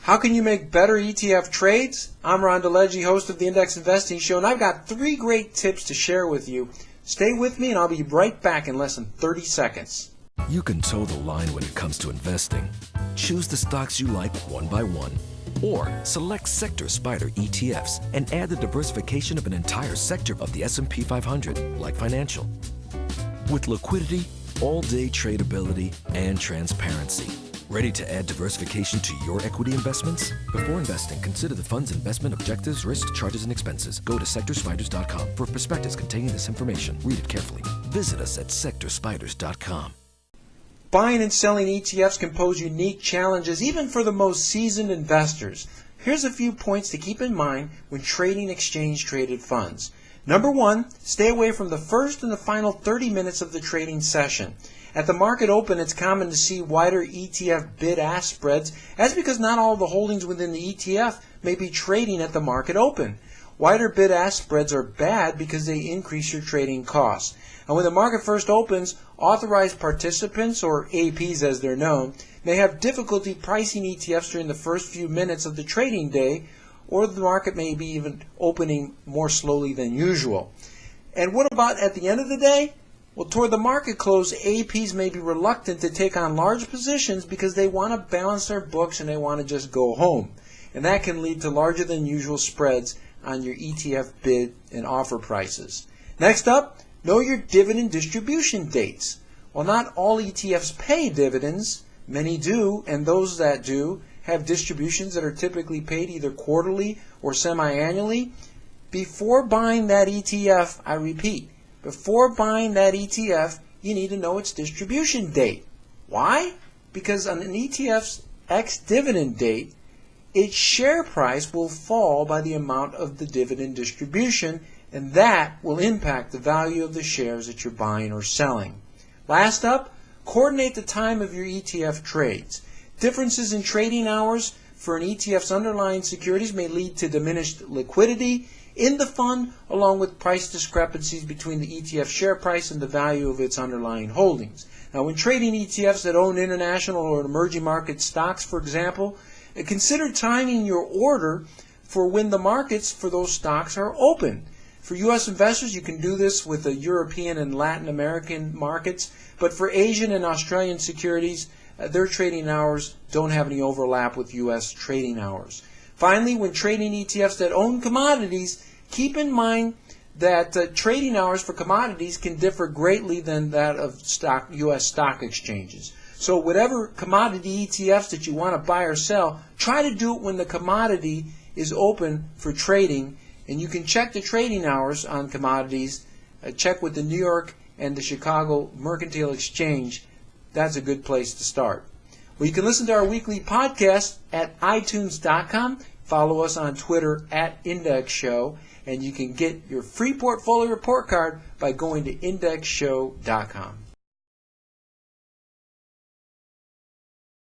How can you make better ETF trades? I'm Ron DeLegge, host of the Index Investing Show, and I've got 3 great tips to share with you. Stay with me and I'll be right back in less than 30 seconds. You can toe the line when it comes to investing. Choose the stocks you like one by one, or select Sector Spider ETFs and add the diversification of an entire sector of the S&P 500, like financial. With liquidity, all-day tradability, and transparency. Ready to add diversification to your equity investments? Before investing, consider the fund's investment objectives, risks, charges, and expenses. Go to sectorspiders.com for a prospectus containing this information. Read it carefully. Visit us at sectorspiders.com. Buying and selling ETFs can pose unique challenges even for the most seasoned investors. Here's a few points to keep in mind when trading exchange-traded funds. Number 1, stay away from the first and the final 30 minutes of the trading session. At the market open, it's common to see wider ETF bid-ask spreads. That's because not all of the holdings within the ETF may be trading at the market open. Wider bid-ask spreads are bad because they increase your trading costs. And when the market first opens, authorized participants, or APs as they're known, may have difficulty pricing ETFs during the first few minutes of the trading day, or the market may be even opening more slowly than usual. And what about at the end of the day? Well, toward the market close, APs may be reluctant to take on large positions because they want to balance their books and they want to just go home. And that can lead to larger than usual spreads on your ETF bid and offer prices. Next up, know your dividend distribution dates. While not all ETFs pay dividends, many do, and those that do have distributions that are typically paid either quarterly or semi-annually. Before buying that ETF, I repeat, before buying that ETF, you need to know its distribution date. Why? Because on an ETF's ex-dividend date, its share price will fall by the amount of the dividend distribution, and that will impact the value of the shares that you're buying or selling. Last up, coordinate the time of your ETF trades. Differences in trading hours for an ETF's underlying securities may lead to diminished liquidity in the fund, along with price discrepancies between the ETF share price and the value of its underlying holdings. Now, when trading ETFs that own international or emerging market stocks, for example, consider timing your order for when the markets for those stocks are open. For U.S. investors, you can do this with the European and Latin American markets, but for Asian and Australian securities, their trading hours don't have any overlap with U.S. trading hours. Finally, when trading ETFs that own commodities, keep in mind that trading hours for commodities can differ greatly than that of U.S. stock exchanges. So whatever commodity ETFs that you want to buy or sell, try to do it when the commodity is open for trading. And you can check the trading hours on commodities. Check with the New York and the Chicago Mercantile Exchange. That's a good place to start. Well, you can listen to our weekly podcast at iTunes.com. Follow us on Twitter at Index Show. And you can get your free portfolio report card by going to indexshow.com.